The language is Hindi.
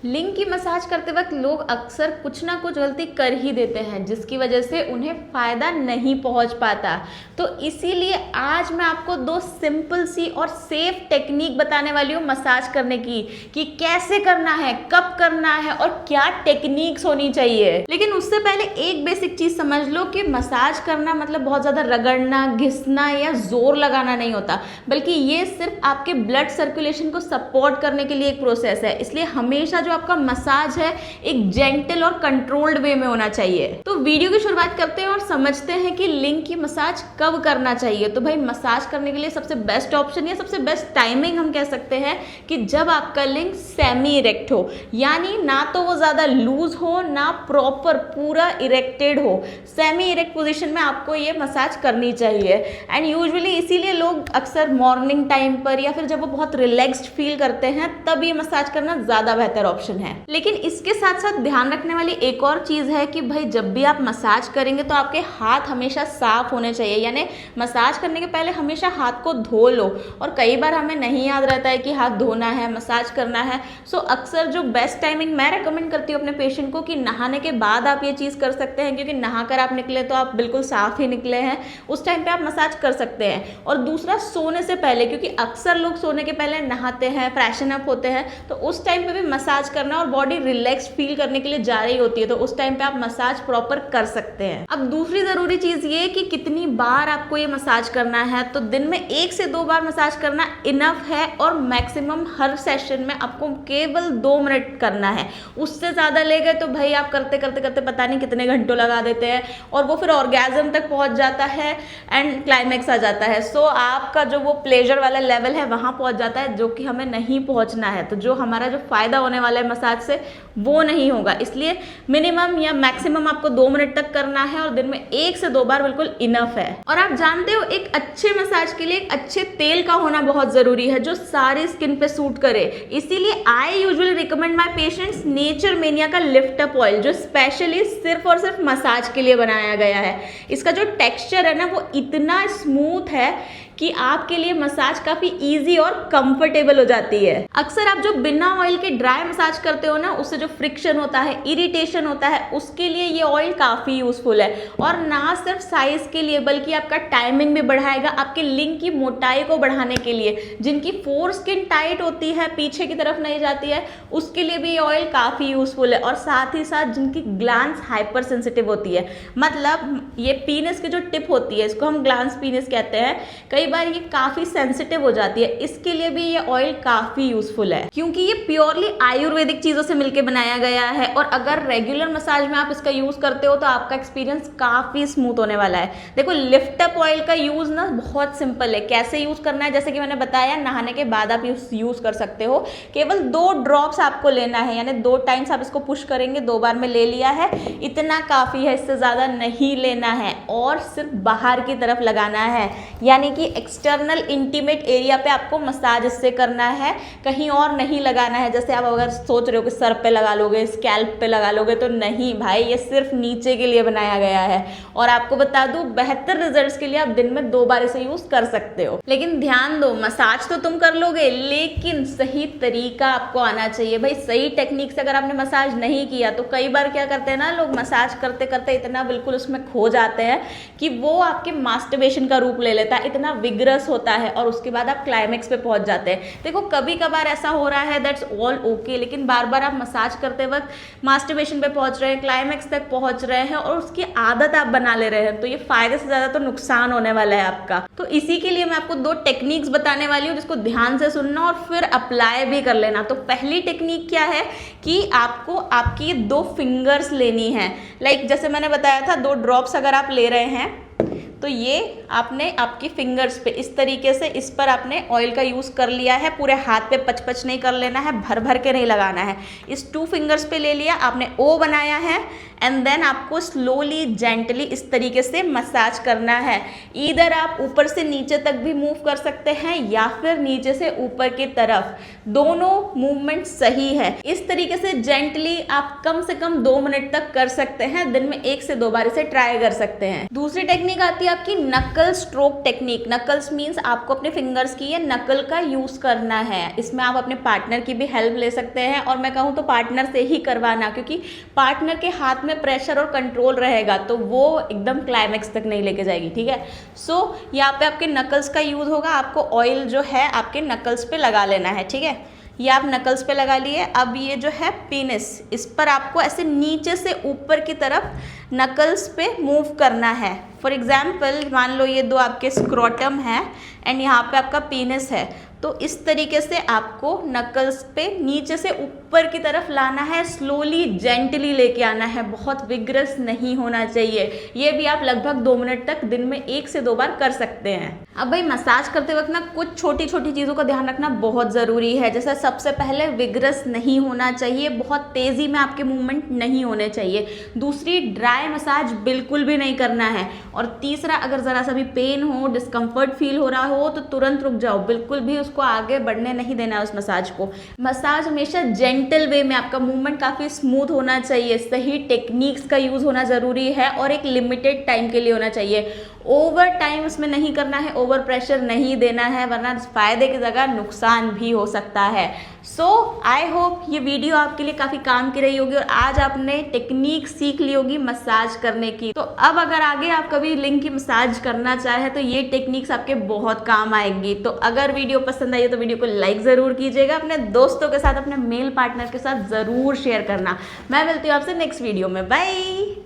लिंग की मसाज करते वक्त लोग अक्सर कुछ ना कुछ गलती कर ही देते हैं, जिसकी वजह से उन्हें फ़ायदा नहीं पहुंच पाता। तो इसीलिए आज मैं आपको दो सिंपल सी और सेफ टेक्निक बताने वाली हूँ मसाज करने की, कि कैसे करना है, कब करना है और क्या टेक्निक्स होनी चाहिए। लेकिन उससे पहले एक बेसिक चीज़ समझ लो कि मसाज करना मतलब बहुत ज़्यादा रगड़ना, घिसना या जोर लगाना नहीं होता, बल्कि ये सिर्फ आपके ब्लड सर्कुलेशन को सपोर्ट करने के लिए एक प्रोसेस है। इसलिए हमेशा आपका मसाज है एक जेंटल और कंट्रोल्ड वे में होना चाहिए। तो वीडियो की शुरुआत करते हैं और समझते हैं कि लिंग की मसाज कब करना चाहिए। तो भाई मसाज करने के लिए सबसे बेस्ट ऑप्शन या सबसे बेस्ट टाइमिंग हम कह सकते हैं कि जब आपका लिंग सेमी इरेक्ट हो, यानी ना तो वो ज्यादा लूज हो ना प्रॉपर पूरा इरेक्टेड हो। सेमी इरेक्ट पोजीशन में आपको ये मसाज करनी चाहिए। एंड यूजुअली इसीलिए लोग अक्सर मॉर्निंग टाइम पर या फिर जब वो बहुत रिलैक्स्ड फील करते हैं तब ये मसाज करना ज्यादा बेहतर ऑप्शन है। लेकिन इसके साथ साथ ध्यान रखने वाली एक और चीज है कि भाई जब भी आप मसाज करेंगे तो आपके हाथ हमेशा साफ होने चाहिए, यानी मसाज करने के पहले हमेशा हाथ को धो लो। और कई बार हमें नहीं याद रहता है कि हाथ धोना है, मसाज करना है। सो अक्सर जो बेस्ट टाइमिंग मैं रेकमेंड करती हूँ अपने पेशेंट को कि नहाने के बाद आप ये चीज कर सकते हैं, क्योंकि नहाकर आप निकले तो आप बिल्कुल साफ ही निकले हैं, उस टाइम पे आप मसाज कर सकते हैं। और दूसरा, सोने से पहले, क्योंकि अक्सर लोग सोने के पहले नहाते हैं, फ्रेशन अप होते हैं, तो उस टाइम पे भी मसाज करना और बॉडी रिलैक्स फील करने के लिए जा रही होती है, तो उस टाइम पे आप मसाज प्रॉपर कर सकते हैं। अब दूसरी जरूरी चीज ये कि कितनी बार आपको ये मसाज करना है। तो दिन में 1 से 2 बार मसाज करना इनफ है, और मैक्सिमम हर सेशन में आपको केवल 2 मिनट करना है। उससे ज्यादा ले गए तो भाई आप करते करते करते पता नहीं कितने घंटों लगा देते हैं, और वो फिर ऑर्गेजम तक पहुंच जाता है एंड क्लाइमेक्स आ जाता है। सो आपका जो वो प्लेजर वाला लेवल है वहां पहुंच जाता है, जो कि हमें नहीं पहुंचना है। तो जो हमारा जो फायदा होने वाला है मसाज से वो नहीं होगा। इसलिए मिनिमम या मैक्सिमम आपको 2 मिनट तक करना है, और दिन में 1 से 2 बार बिल्कुल इनफ है। और आप जानते हो एक अच्छे मसाज के लिए एक अच्छे तेल का होना बहुत जरूरी है, जो सारी स्किन पे सूट करे। इसीलिए I usually recommend my patients nature mania का लिफ्ट अप ऑयल, जो स्पेशली सिर्फ और सिर्फ मसाज के लिए बनाया गया है। इसका जो टेक्सचर है ना वो इतना स्मूथ है कि आपके लिए मसाज काफी इजी और कंफर्टेबल हो जाती है। अक्सर आप जो बिना ऑयल के ड्राई मसाज करते हो ना, उससे जो फ्रिक्शन होता है, इरिटेशन होता है, उसके लिए ये ऑयल काफी यूजफुल है। और ना सिर्फ साइज के लिए बल्कि आपका टाइमिंग भी बढ़ाएगा, आपके लिंग की मोटाई को बढ़ाने के लिए। जिनकी फोर स्किन टाइट होती है, पीछे की तरफ नहीं जाती है, उसके लिए भी ये ऑयल काफी यूजफुल है। और साथ ही साथ जिनकी ग्लैंड्स हाइपर सेंसिटिव होती है, मतलब ये पीनस की जो टिप होती है, इसको हम ग्लैंड्स पीनस कहते हैं, कई बार ये काफी सेंसिटिव हो जाती है, इसके लिए भी ये ऑयल काफी यूजफुल है, क्योंकि ये प्योरली आयुर्वेदिक चीजों से मिलकर बनाया गया है। और अगर रेगुलर मसाज में आप इसका यूज करते हो तो आपका एक्सपीरियंस काफी स्मूथ होने वाला है। देखो लिफ्ट अप ऑयल का यूज ना बहुत सिंपल है। कैसे यूज करना है, जैसे कि मैंने बताया, नहाने के बाद आप यूज कर सकते हो। केवल 2 ड्रॉप्स आपको लेना है, यानी 2 टाइम्स आप इसको पुश करेंगे, 2 बार में ले लिया है, इतना काफी है, इससे ज्यादा नहीं लेना है। और सिर्फ बाहर की तरफ लगाना है, यानी कि एक्सटर्नल इंटीमेट एरिया पे आपको मसाज इससे करना है, कहीं और नहीं लगाना है। जैसे आप अगर सोच रहे हो कि सर पे लगा लोगे, स्कैल्प पे लगा लोगे, तो नहीं भाई, ये सिर्फ नीचे के लिए बनाया गया है। और आपको बता दूं, बेहतर रिजल्ट्स के लिए आप दिन में 2 बार इसे यूज कर सकते हो। लेकिन ध्यान दो, मसाज तो तुम कर लोगे, लेकिन सही तरीका आपको आना चाहिए। भाई सही टेक्निक से अगर आपने मसाज नहीं किया तो कई बार क्या करते हैं ना लोग, मसाज करते करते इतना बिल्कुल उसमें खो जाते हैं कि वो आपके मास्टरबेशन का रूप ले लेता है, इतना विग्रस होता है, और उसके बाद आप क्लाइमेक्स पे पहुंच जाते हैं। देखो कभी कभार ऐसा हो रहा है, दैट्स ऑल ओके, लेकिन बार बार आप मसाज करते वक्त मास्टरबेशन पे पहुंच रहे हैं, क्लाइमेक्स तक पहुंच रहे हैं, और उसकी आदत आप बना ले रहे हैं, तो ये फायदे से ज्यादा तो नुकसान होने वाला है आपका। तो इसी के लिए मैं आपको 2 टेक्निक्स बताने वाली हूँ, जिसको ध्यान से सुनना और फिर अप्लाई भी कर लेना। तो पहली टेक्निक क्या है कि आपको आपकी 2 फिंगर्स लेनी है। लाइक जैसे मैंने बताया था, 2 ड्रॉप्स अगर आप ले रहे हैं तो ये आपने आपकी फिंगर्स पे इस तरीके से, इस पर आपने ऑयल का यूज कर लिया है। पूरे हाथ पे पच पच नहीं कर लेना है, भर भर के नहीं लगाना है। इस 2 फिंगर्स पे ले लिया आपने, ओ बनाया है, एंड देन आपको स्लोली जेंटली इस तरीके से मसाज करना है। इधर आप ऊपर से नीचे तक भी मूव कर सकते हैं या फिर नीचे से ऊपर की तरफ, दोनों मूवमेंट सही है। इस तरीके से जेंटली आप कम से कम 2 मिनट तक कर सकते हैं। दिन में 1 से 2 बार इसे ट्राई कर सकते हैं। दूसरी टेक्निक आती है आपकी नकल स्ट्रोक टेक्निक। नकल्स मीन्स आपको अपने फिंगर्स की या नकल का यूज़ करना है। इसमें आप अपने पार्टनर की भी हेल्प ले सकते हैं, और मैं कहूँ तो पार्टनर से ही करवाना, क्योंकि पार्टनर के हाथ में प्रेशर और कंट्रोल रहेगा तो वो एकदम क्लाइमैक्स तक नहीं लेके जाएगी, ठीक है। सो यहाँ पे आपके नकल्स का यूज़ होगा। आपको ऑयल जो है आपके नकल्स पे लगा लेना है, ठीक है। ये आप नकल्स पे लगा लिए। अब ये जो है पेनिस, इस पर आपको ऐसे नीचे से ऊपर की तरफ नकल्स पे मूव करना है। फॉर एग्जाम्पल मान लो ये दो आपके स्क्रोटम है एंड यहाँ पे आपका पेनिस है, तो इस तरीके से आपको नकल्स पे नीचे से ऊपर की तरफ लाना है, स्लोली जेंटली लेके आना है, बहुत विग्रस नहीं होना चाहिए। ये भी आप लगभग 2 मिनट तक दिन में 1 से 2 बार कर सकते हैं। अब भाई मसाज करते वक्त ना कुछ छोटी छोटी चीज़ों का ध्यान रखना बहुत ज़रूरी है। जैसे सबसे पहले विग्रस नहीं होना चाहिए, बहुत तेज़ी में आपके मूवमेंट नहीं होने चाहिए। दूसरी, ड्राई मसाज बिल्कुल भी नहीं करना है। और तीसरा, अगर ज़रा सा भी पेन हो, डिस्कम्फर्ट फील हो रहा हो तो तुरंत रुक जाओ, बिल्कुल भी उसको आगे बढ़ने नहीं देना है उस मसाज को। मसाज हमेशा जेंटल वे में, आपका मूवमेंट काफ़ी स्मूथ होना चाहिए, सही टेक्निक्स का यूज़ होना ज़रूरी है और एक लिमिटेड टाइम के लिए होना चाहिए। ओवर टाइम उसमें नहीं करना है, ओवर प्रेशर नहीं देना है, वरना फ़ायदे की जगह नुकसान भी हो सकता है। सो आई होप ये वीडियो आपके लिए काफ़ी काम की रही होगी और आज आपने टेक्निक सीख ली होगी मसाज करने की। तो अब अगर आगे आप कभी लिंग की मसाज करना चाहे तो ये टेक्निक्स आपके बहुत काम आएंगी। तो अगर वीडियो पसंद आई तो वीडियो को लाइक ज़रूर कीजिएगा, अपने दोस्तों के साथ, अपने मेल पार्टनर के साथ ज़रूर शेयर करना। मैं मिलती हूँ आपसे नेक्स्ट वीडियो में। बाय।